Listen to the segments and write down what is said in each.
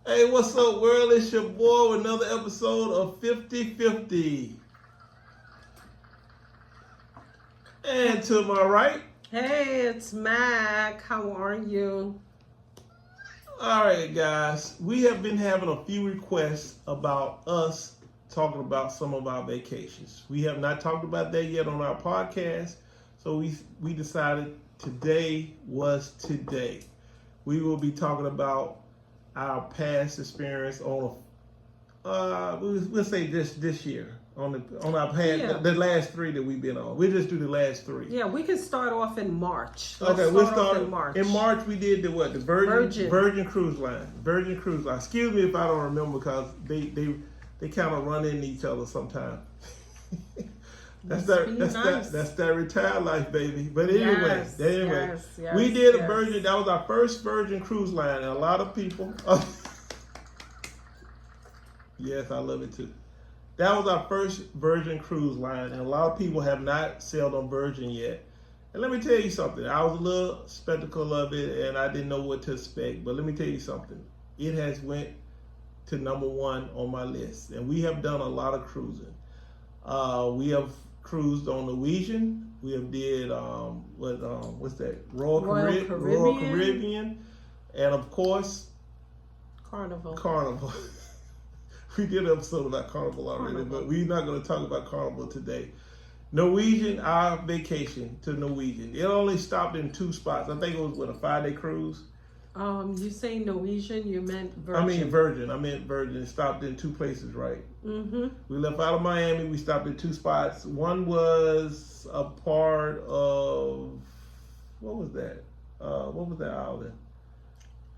Hey, what's up, world? It's your boy with another episode of 50/50. And to my right, Hey, it's Mac. How are you? all right, guys, we have been having a few requests about us talking about some of our vacations. We have not talked about that yet on our podcast, so we decided today was today. We will be talking about our past experience on we'll say this year on our past the last three that we've been on. We'll just do the last three. Yeah, we can start off in March. We'll start off in March. In March we did the what? The Virgin Cruise Line. Virgin Cruise Line. Excuse me if I don't remember because they kind of run into each other sometimes. That's that retired life, baby. But anyway, we did a Virgin. That was our first Virgin Cruise Line, and a lot of people. Yes, I love it too. That was our first Virgin Cruise Line, and a lot of people have not sailed on Virgin yet. And let me tell you something. I was a little skeptical of it, and I didn't know what to expect. But let me tell you something. It has went to number one on my list, and we have done a lot of cruising. We have cruised on Norwegian. We have did what's that? Royal Caribbean, and of course Carnival. We did an episode about Carnival already, but we're not going to talk about Carnival today. Norwegian, our vacation to Norwegian. It only stopped in two spots. I think it was a 5-day cruise. You say Norwegian, you meant Virgin. I meant Virgin. It stopped in two places, right? Mm-hmm. We left out of Miami. We stopped in two spots. One was a part of, what was that? What was that island?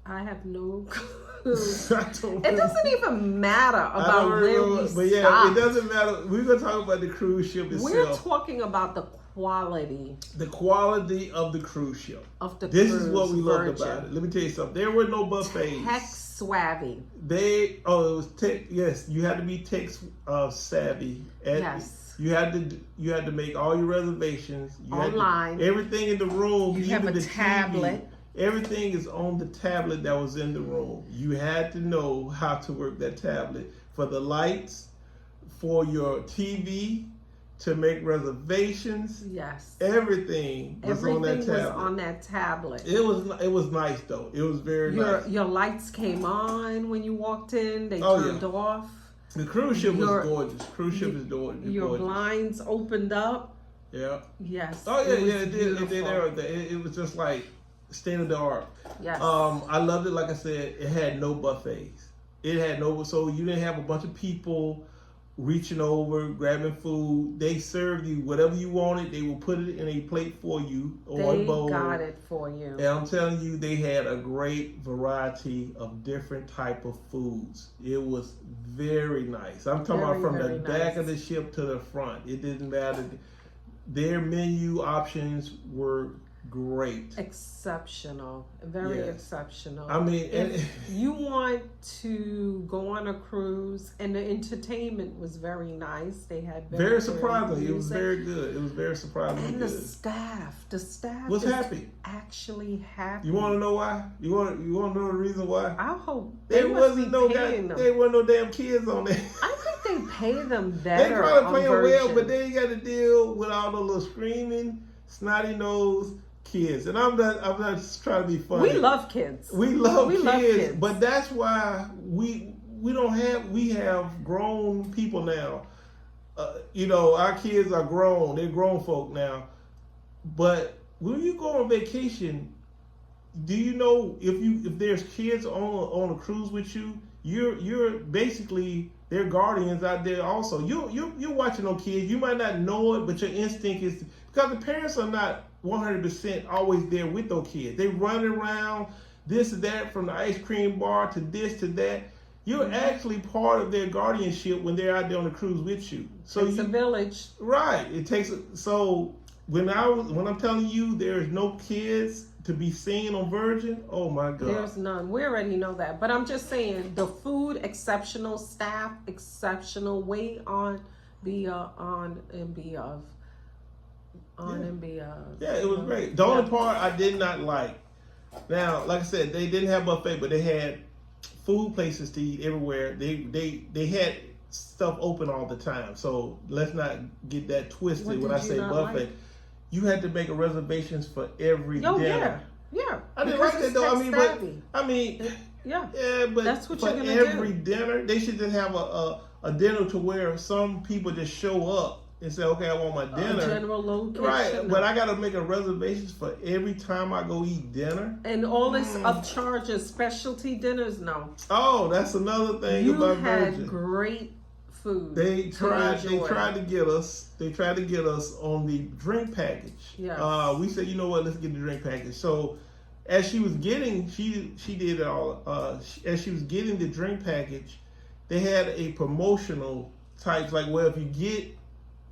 I have no clue. It doesn't even matter about where we But yeah, stopped. It doesn't matter. We're going to talk about the cruise ship itself. We're talking about the quality. The quality of the cruise ship. This is what we loved about it. Let me tell you something. There were no buffets. Tech savvy. It was tech. Yes, you had to be tech savvy. Yes. You had to make all your reservations. Online. Everything in the room. You have a tablet. TV, everything is on the tablet that was in the room. You had to know how to work that tablet for the lights, for your TV, to make reservations. Yes. Everything was on that tablet. It was nice though. It was very nice. Your lights came on when you walked in. They turned off. The cruise ship was gorgeous. Cruise ship is gorgeous. Your blinds opened up. Yeah. Yes. Oh yeah, it did everything. It was just like state of the art. Yes. I loved it. Like I said, it had no buffets. So you didn't have a bunch of people reaching over, grabbing food. They served you whatever you wanted. They will put it in a plate for you or a bowl. They got it for you. And I'm telling you, they had a great variety of different type of foods. It was very nice. I'm talking about from the back of the ship to the front. It didn't matter. Their menu options were great. Exceptional. Very exceptional. I mean, if you want to go on a cruise, and the entertainment was very nice. They had very surprising. It was very good. It was very surprising. And the staff was happy. Actually happy. You want to know why? You want to know the reason why? I hope there wasn't no damn kids on there. I think they pay them better. They probably pay them well, but then you got to deal with all the little screaming, snotty nose kids. And I'm not just trying to be funny. We love kids. We love kids, but that's why we have grown people now. Our kids are grown. They're grown folk now. But when you go on vacation, do you know if there's kids on a cruise with you, you're basically their guardians out there also. You're watching those kids. You might not know it, but your instinct is, because the parents are not 100% always there with those kids. They run around this and that, from the ice cream bar to this to that. You're actually part of their guardianship when they're out there on the cruise with you. So it's a village, right? It takes. So when I'm telling you there's no kids to be seen on Virgin, oh my God, there's none. We already know that, but I'm just saying the food exceptional, staff exceptional, way on and be of. Yeah, it was great. The only part I did not like. Now, like I said, they didn't have buffet, but they had food places to eat everywhere. They had stuff open all the time. So let's not get that twisted. What When did I you say not buffet, like? you had to make reservations for every Oh dinner. yeah. I didn't Because like that it's though. tech-savvy. Yeah, but That's what for you're gonna every do. dinner, they should just have a dinner to where some people just show up and say, okay, I want my A dinner. general location. Right, but I got to make a reservations for every time I go eat dinner. And all this upcharges, specialty dinners, no. Oh, that's another thing You about had Virgin. great food. They tried enjoy. to get us. They tried to get us on the drink package. Yes. We said, you know what? Let's get the drink package. So, as she was getting, she did it all. As she was getting the drink package, they had a promotional type, like, well, if you get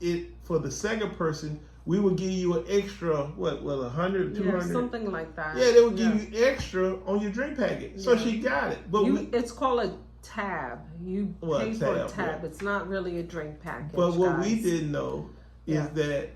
it for the second person, we would give you an extra, what, 100, 200? Yeah, something like that. Yeah, they would give you extra on your drink package. So Yeah. she got it. But It's called a tab. You pay for a tab. Yeah. It's not really a drink package. But what we guys. didn't know is Yeah. that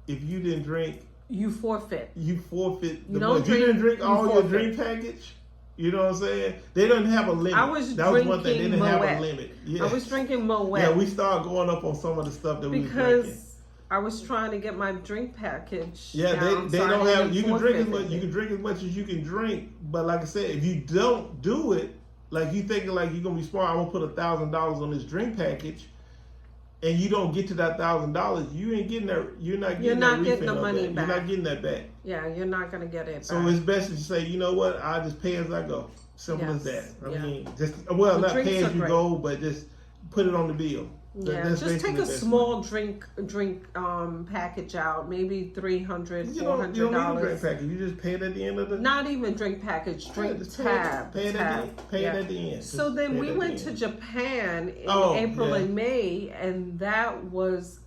if you didn't drink, You forfeit. you forfeit. You don't if you didn't drink you all your forfeit. drink package, you know what I'm saying? They didn't have a limit. I was that was one thing. They drinking didn't have a Moet. limit. Yeah. I was drinking Moet. Yeah, we started going up on some of the stuff that we was drinking. because I was trying to get my drink package. Yeah, down, they so I don't didn't have. You can drink as forfeit much. it. You can drink as much as you can drink. But like I said, if you don't do it, like you thinking like you're gonna be smart, I'm gonna put $1,000 on this drink package, and you don't get to that $1,000, you ain't getting that. You're not getting that getting the refund of money that. back. You're not getting that back. Yeah, you're not gonna get it. So back. it's best to say, you know what, I just pay as I go. Simple as Yes, that. I yeah. mean, just well, The not pay drinks as are you great. go, but just put it on the bill. Yeah, That's just take basically a best small drink package out, maybe $300, You don't need a drink $400. package. You just pay it at the end of the. Not even drink package, drink just tab. Pay it tab. at the end. So Just then pay we it at went the to end. Japan in Oh, April yeah. and May, and that was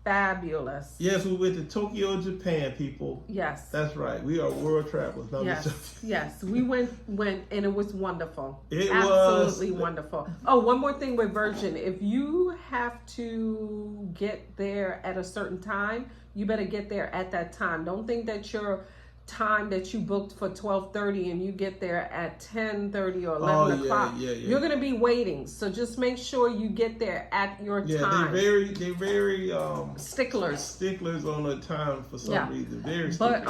fabulous. Yes, we went to Tokyo, Japan, people. Yes. That's right. We are world travelers. No, Yes, just- yes, we went, and it was wonderful. It Absolutely was. wonderful. Oh, one more thing with Virgin: if you have to get there at a certain time, you better get there at that time. Don't think that your time that you booked for 12:30 and you get there at 10:30 or 11 o'clock. Yeah. You're gonna be waiting, so just make sure you get there at your Yeah, time. they very Sticklers. sticklers on the time for some Yeah. reason. Very But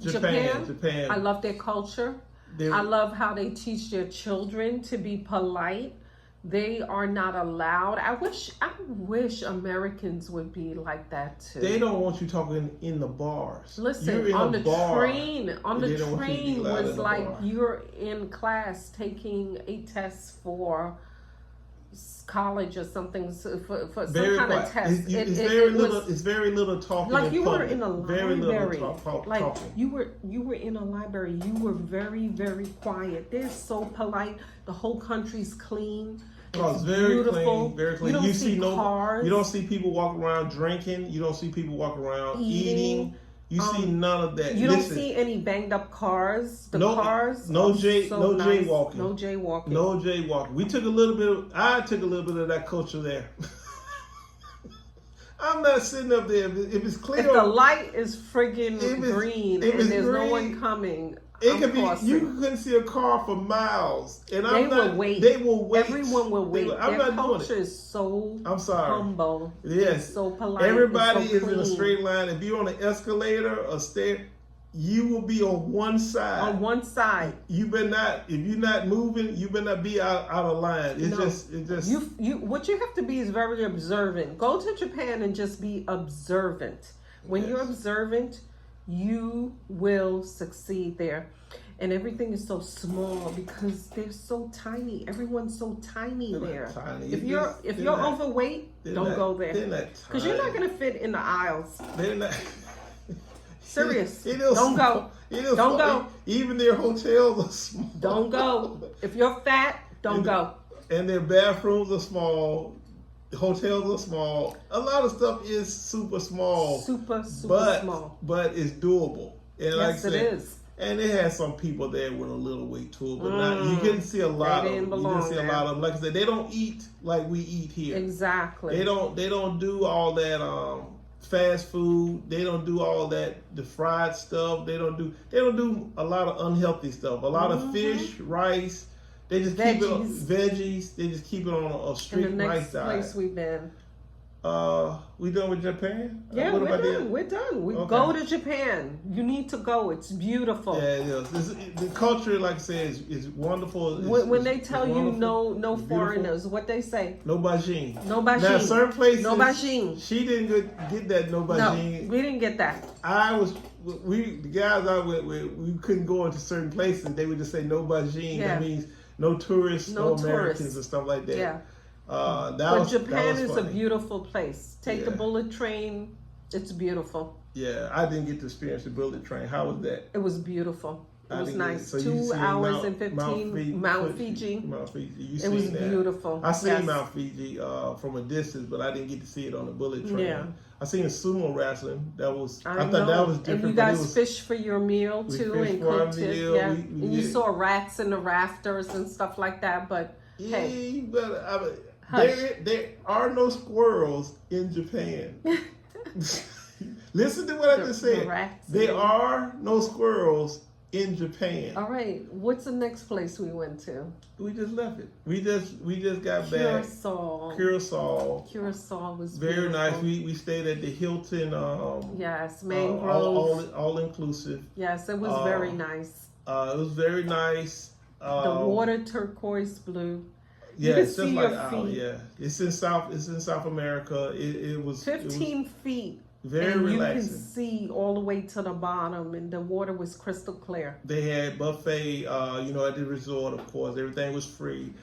sticklers. Japan, I love their culture. I love how they teach their children to be polite. They are not allowed. I wish Americans would be like that too. They don't want you talking in the bars. Listen, You're in on a the bar, train, on and the they don't want you to be train loud in was the like bar. you're in class taking a test for college or something, for some Very kind quiet. of test. It's It very was- little. It's very little talking. like in you were public. in a Very library, little like talking. you were in a library. You were very, very quiet. They're so polite. The whole country's clean. Oh, it's very beautiful. clean. Very clean. You don't You see cars. You don't see people walking around drinking. You don't see people walking around Eating. eating. You see none of that. You don't Listen, see any banged up cars. The No- cars. no are jay- so no nice. jaywalking. No jaywalking. no jaywalking. I took a little bit of that culture there. I'm not sitting up there. If it's clear, If the light is friggin' If it's- green if and it's there's no green, one coming, it I'm could be. crossing. You couldn't see a car for miles, and They I'm not. will wait. They will wait. Everyone will wait. I'm Their not doing culture it. is so I'm sorry. humble. Yes. It's so polite. Everybody it's so is in a clean. straight line. If you're on an escalator or stair, you will be on one side. On one side. You better not. If you're not moving, you better not be out of line. It's No. just. You what you have to be is very observant. Go to Japan and just be observant. When Yes. you're observant, you will succeed there. And everything is so small because they're so tiny. Everyone's so tiny They're not there. tiny. If It's you're just- if they're you're not- overweight, they're don't not- go there. They're not Because you're not tiny. gonna fit in the aisles. They're not. Serious. It is Don't small. go. It is Don't small. go. Even their hotels are small. Don't go. If you're fat, don't And- go. And their bathrooms are small. Hotels are small. A lot of stuff is super small. Super but small. but it's doable. And like I Yes, it said, is. and it had some people there with a little weight to it, but not, you couldn't see a lot of didn't them. You didn't belong see a there. lot of them. Like I said, they don't eat like we eat here. Exactly. They don't do all that fast food. They don't do all that the fried stuff. They don't do a lot of unhealthy stuff. A lot of fish, rice, They just keep it on Veggies. veggies. They just keep it on a And the strict rice next diet. place we've been. We done with Japan? Yeah, What we're about done. We're done. We Okay. go to Japan. You need to go. It's beautiful. Yeah, it is. The culture, like I said, is wonderful. When they tell you wonderful. no It's beautiful. foreigners, what they say? No bajin. No Now, bajin. certain places, No bajin. she didn't get that no No, bajin. we didn't get that. The guys I went with, we couldn't go into certain places. They would just say no bajin. Yeah. That means no tourists, No no Americans tourists. and stuff like that. Yeah. That But was, Japan that was is funny. a beautiful place. Take the Yeah. bullet train. It's beautiful. Yeah, I didn't get to experience the bullet train. How was that? It was beautiful. It I was didn't get nice. So you 2 seen hours and 15. Mount Fiji. Fiji. Mount Fiji. You It was seen that? beautiful. I seen Yes. Mount Fiji from a distance, but I didn't get to see it on the bullet train. Yeah. I seen the sumo wrestling. I I thought know. that was different. And you but it guys was, fished for your meal We too fished and for our cooked it. meal. Yeah. We And you did. saw rats in the rafters and stuff like that. But yeah, hey. you better. Hush. There are no squirrels in Japan. Listen to what I just The said. rats. There are no squirrels in Japan. All right. What's the next place we went to? We just left it. We just got back. Curacao. Curacao. Curacao was Very beautiful. nice. We stayed at the Hilton. Yes, mangrove. All inclusive. Yes, it was very nice. It was very nice. The water turquoise blue. Yeah, can it's just see like your ours. feet. Yeah, it's in South America. It was 15 feet. very and relaxing. you can see all the way to the bottom, and the water was crystal clear. They had buffet, at the resort, of course. Everything was free.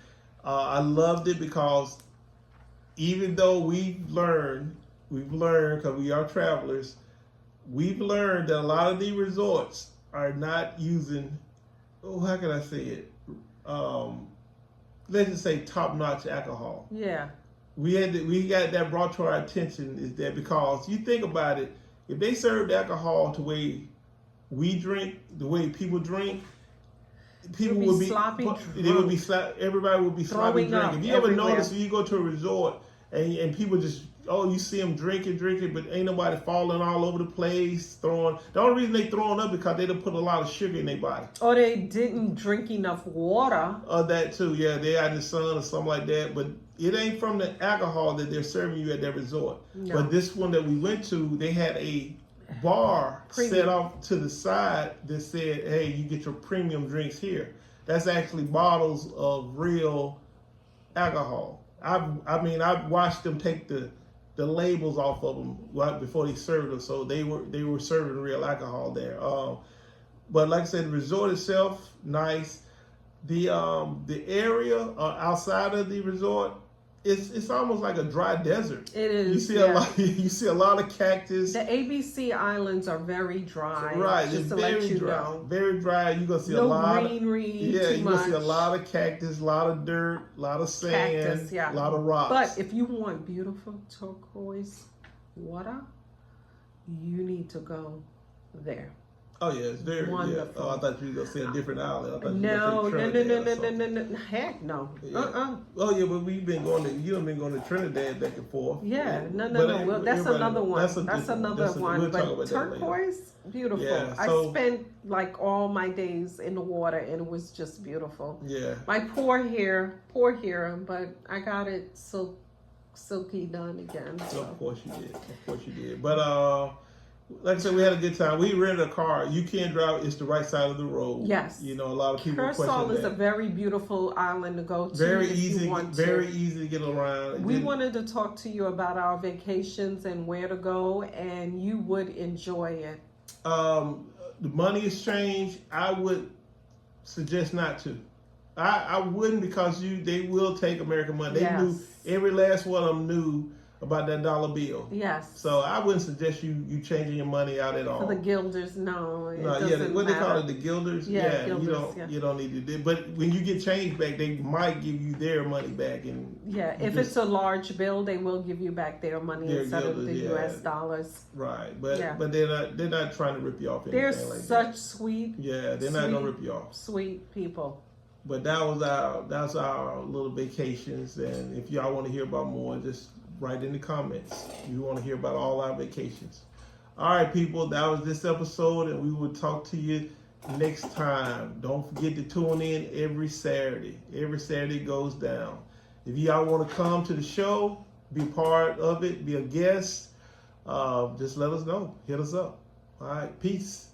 I loved it because even though we've learned, because we are travelers, we've learned that a lot of these resorts are not using, how can I say it? Let's just say top-notch alcohol. Yeah. We got that brought to our attention is that because you think about it, if they served alcohol the way we drink, the way people drink, people You'll be would be sloppy They would be drunk. Everybody would be sloppy Throwing up drinking. If you ever everywhere. notice, when you go to a resort and people just you see them drinking, but ain't nobody falling all over the place, throwing. The only reason they throwing up because they done put a lot of sugar in their body. Or they didn't drink enough water. That too, yeah, they out in the sun or something like that. But it ain't from the alcohol that they're serving you at that resort. No. But this one that we went to, they had a bar Premium. set off to the side that said, "Hey, you get your premium drinks here." That's actually bottles of real alcohol. I watched them take the labels off of them right before they served them, so they were serving real alcohol there. But like I said, the resort itself nice. The area outside of the resort, it's almost like a dry desert. It is. You see yeah. you see a lot of cactus. The ABC Islands are very dry. Right, Just it's to very let you dry. know. Very dry. You're gonna see a No lot greenery. yeah, too you're much. gonna see a lot of cactus, a lot of dirt, a lot of sand, Cactus, yeah. a lot of rocks. But if you want beautiful turquoise water, you need to go there. Oh yeah, it's very Wonderful. Yeah. Oh, I thought you were gonna say a different island. I thought you No, were gonna no, say no, no, Trinidad no, or no, something. no, heck no. Yeah. Oh yeah, but you've been going to Trinidad back and forth. Yeah, no, But no, no. Well, that's everybody- another one. That's different another one. one. We'll talk But about that later. turquoise, beautiful. Yeah, so- I spent like all my days in the water, and it was just beautiful. Yeah. My poor hair, but I got it silky done again. So. Of course you did. Of course you did. But like I said, we had a good time. We rented a car. You can drive. It's the right side of the road. Yes. You know, a lot of people Curacao question is that. a very beautiful island to go to. Very if easy. You want Very to. easy to get around. We Then- wanted to talk to you about our vacations and where to go, and you would enjoy it. The money exchange, I would suggest not to. I wouldn't because they will take American money. They Yes. knew every last one of them knew about that dollar bill. Yes. So I wouldn't suggest you changing your money out at all. For the guilders, no, it No, doesn't what they call matter. it, the guilders. Yeah, you guilders, don't yeah. you don't need to do. But when you get change back, they might give you their money back. And Yeah, you if just- it's a large bill, they will give you back their money Their instead of guilders, the yeah. U.S. dollars. right, but Yeah. but they're not trying to rip you off. They're Anything like such that. sweet, Yeah, they're not gonna rip you off. sweet people. But that's our little vacations. And if y'all want to hear about more, just write in the comments. You want to hear about all our vacations. All right, people, that was this episode, and we will talk to you next time. Don't forget to tune in every Saturday. Every Saturday goes down. If y'all want to come to the show, be part of it, be a guest, just let us know. Hit us up. All right, peace.